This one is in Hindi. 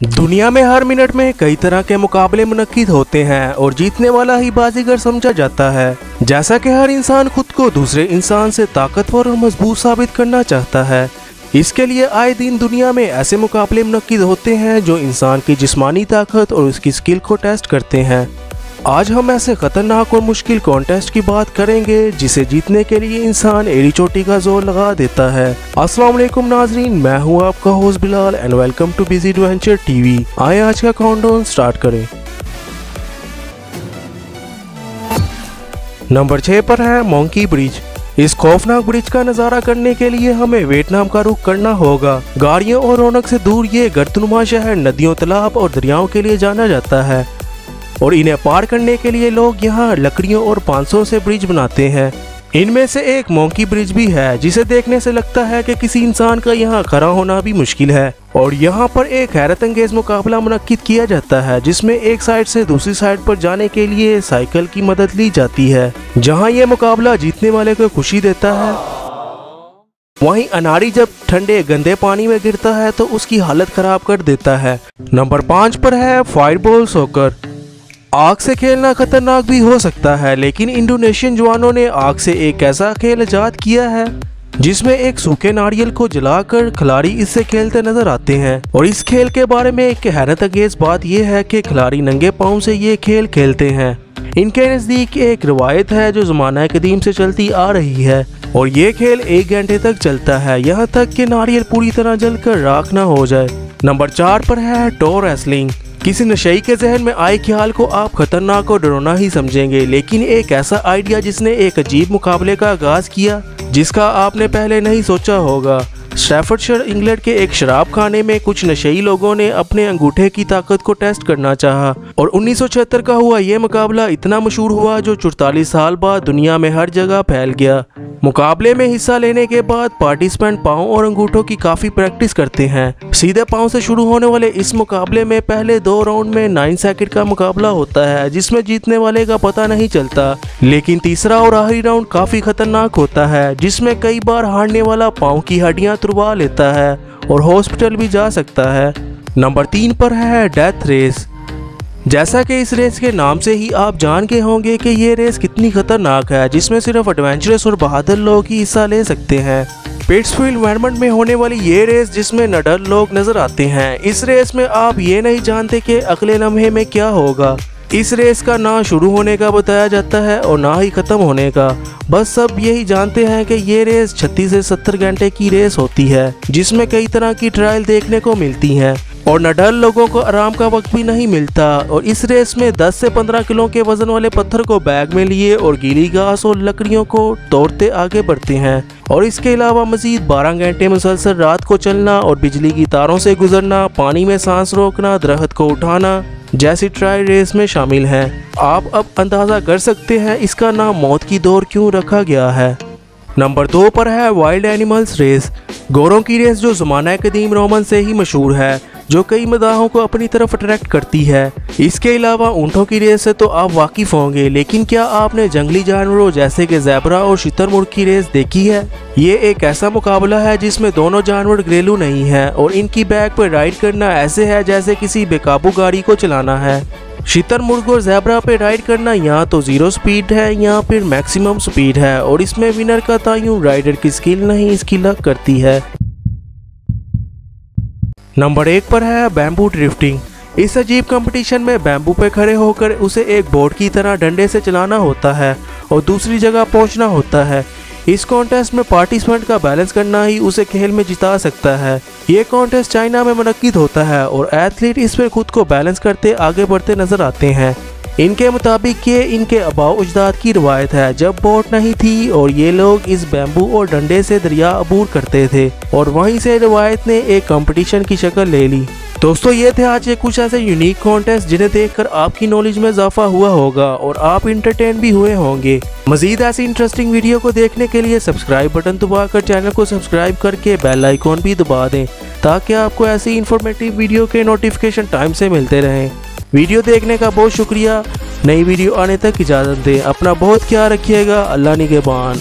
दुनिया में हर मिनट में कई तरह के मुकाबले मुनक्किद होते हैं और जीतने वाला ही बाजीगर समझा जाता है। जैसा कि हर इंसान खुद को दूसरे इंसान से ताकतवर और मजबूत साबित करना चाहता है, इसके लिए आए दिन दुनिया में ऐसे मुकाबले मुनक्किद होते हैं जो इंसान की जिस्मानी ताकत और उसकी स्किल को टेस्ट करते हैं। आज हम ऐसे खतरनाक और मुश्किल कॉन्टेस्ट की बात करेंगे जिसे जीतने के लिए इंसान एड़ी चोटी का जोर लगा देता है। अस्सलाम वालेकुम नाजरीन, मैं हूं आपका host Bilal and welcome too busy adventure TV. आए आज का काउंटडाउन स्टार्ट करें। नंबर 6 पर है मोंकी ब्रिज। इस खौफनाक ब्रिज का नजारा करने के लिए हमें वियतनाम का रुख करना होगा। गाड़ियों और रौनक से दूर ये गर्दनुमा शहर नदियों, तालाब और दरियाओं के लिए जाना जाता है और इन्हें पार करने के लिए लोग यहाँ लकड़ियों और बांसों से ब्रिज बनाते हैं। इनमें से एक मोंकी ब्रिज भी है जिसे देखने से लगता है कि किसी इंसान का यहाँ खड़ा होना भी मुश्किल है। और यहाँ पर एक हैरत अंगेज मुकाबला मुनक्किद किया जाता है जिसमें एक साइड से दूसरी साइड पर जाने के लिए साइकिल की मदद ली जाती है। जहाँ ये मुकाबला जीतने वाले को खुशी देता है, वहीं अनाड़ी जब ठंडे गंदे पानी में गिरता है तो उसकी हालत खराब कर देता है। नंबर 5 पर है फायरबॉल सॉकर। आग से खेलना खतरनाक भी हो सकता है, लेकिन इंडोनेशियन जवानों ने आग से एक ऐसा खेल इजाद किया है जिसमें एक सूखे नारियल को जलाकर खिलाड़ी इससे खेलते नजर आते हैं। और इस खेल के बारे में एक हैरत अंगेज बात यह है कि खिलाड़ी नंगे पांव से ये खेल खेलते हैं। इनके नजदीक एक रिवायत है जो जमाना कदीम से चलती आ रही है और ये खेल 1 घंटे तक चलता है, यहाँ तक कि नारियल पूरी तरह जलकर राख न हो जाए। नंबर 4 पर है टो रेसलिंग। किसी नशई के जहन में आए ख्याल को आप खतरनाक और डरावना ही समझेंगे, लेकिन एक ऐसा आइडिया जिसने एक अजीब मुकाबले का आगाज किया जिसका आपने पहले नहीं सोचा होगा। स्टैफर्डशायर इंग्लैंड के एक शराब खाने में कुछ नशई लोगों ने अपने अंगूठे की ताकत को टेस्ट करना चाहा और 1976 का हुआ यह मुकाबला इतना मशहूर हुआ जो 44 साल बाद दुनिया में हर जगह फैल गया। मुकाबले में हिस्सा लेने के बाद पार्टिसिपेंट पाँव और अंगूठों की काफी प्रैक्टिस करते हैं। सीधे पाँव से शुरू होने वाले इस मुकाबले में पहले 2 राउंड में 9 सेकंड का मुकाबला होता है जिसमें जीतने वाले का पता नहीं चलता, लेकिन तीसरा और आखिरी राउंड काफी खतरनाक होता है जिसमें कई बार हारने वाला पाँव की हड्डियां तुड़वा लेता है और हॉस्पिटल भी जा सकता है। नंबर 3 पर है डेथ रेस। जैसा कि इस रेस के नाम से ही आप जान गए होंगे कि ये रेस कितनी खतरनाक है, जिसमें सिर्फ एडवेंचरस और बहादुर लोग ही हिस्सा ले सकते हैं। पिट्सफील्ड एनवायरनमेंट में होने वाली ये रेस जिसमें नडर लोग नजर आते हैं। इस रेस में आप ये नहीं जानते कि अगले लम्हे में क्या होगा। इस रेस का ना शुरू होने का बताया जाता है और ना ही खत्म होने का, बस सब यही जानते हैं कि ये रेस 36 से 70 घंटे की रेस होती है जिसमें कई तरह की ट्रायल देखने को मिलती हैं और नडर लोगों को आराम का वक्त भी नहीं मिलता। और इस रेस में 10 से 15 किलो के वजन वाले पत्थर को बैग में लिए और गीली घास और लकड़ियों को तोड़ते आगे बढ़ते हैं। और इसके अलावा मजीद 12 घंटे मुसलसल रात को चलना और बिजली की तारों से गुजरना, पानी में सांस रोकना, दरख्त को उठाना जैसी ट्रायल रेस में शामिल हैं। आप अब अंदाज़ा कर सकते हैं इसका नाम मौत की दौड़ क्यों रखा गया है। नंबर 2 पर है वाइल्ड एनिमल्स रेस। घोड़ों की रेस जो ज़माना कदीम रोमन से ही मशहूर है, जो कई मदाहों को अपनी तरफ अट्रैक्ट करती है। इसके अलावा ऊँटों की रेस से तो आप वाकिफ होंगे, लेकिन क्या आपने जंगली जानवरों जैसे कि ज़ेब्रा और शुतुरमुर्ग की रेस देखी है? ये एक ऐसा मुकाबला है जिसमें दोनों जानवर घरेलू नहीं हैं और इनकी बैक पर राइड करना ऐसे है जैसे किसी बेकाबू गाड़ी को चलाना है। शुतुरमुर्ग और ज़ेब्रा पे राइड करना यहाँ तो 0 स्पीड है या फिर मैक्सिमम स्पीड है और इसमें विनर का तयन राइडर की स्किल नहीं, इसकी लक करती है। नंबर 1 पर है बैम्बू ड्रिफ्टिंग। इस अजीब कंपटीशन में बैम्बू पे खड़े होकर उसे एक बोर्ड की तरह डंडे से चलाना होता है और दूसरी जगह पहुंचना होता है। इस कॉन्टेस्ट में पार्टिसिपेंट का बैलेंस करना ही उसे खेल में जिता सकता है। ये कॉन्टेस्ट चाइना में मुनक्किद होता है और एथलीट इसमें खुद को बैलेंस करते आगे बढ़ते नजर आते हैं। इनके मुताबिक ये इनके आबाओ अजदाद की रवायत है जब बोट नहीं थी और ये लोग इस बैम्बू और डंडे से दरिया अबूर करते थे और वहीं से रवायत ने एक कंपटीशन की शक्ल ले ली। दोस्तों, ये थे आज के कुछ ऐसे यूनिक कॉन्टेस्ट जिन्हें देखकर आपकी नॉलेज में इजाफा हुआ होगा और आप इंटरटेन भी हुए होंगे। मजीद ऐसी इंटरेस्टिंग वीडियो को देखने के लिए सब्सक्राइब बटन दबाकर चैनल को सब्सक्राइब करके बेल आइकॉन भी दबा दें ताकि आपको ऐसी इंफॉर्मेटिव वीडियो के नोटिफिकेशन टाइम से मिलते रहें। वीडियो देखने का बहुत शुक्रिया। नई वीडियो आने तक इजाज़त दें। अपना बहुत ख्याल रखिएगा। अल्लाह निगहबान।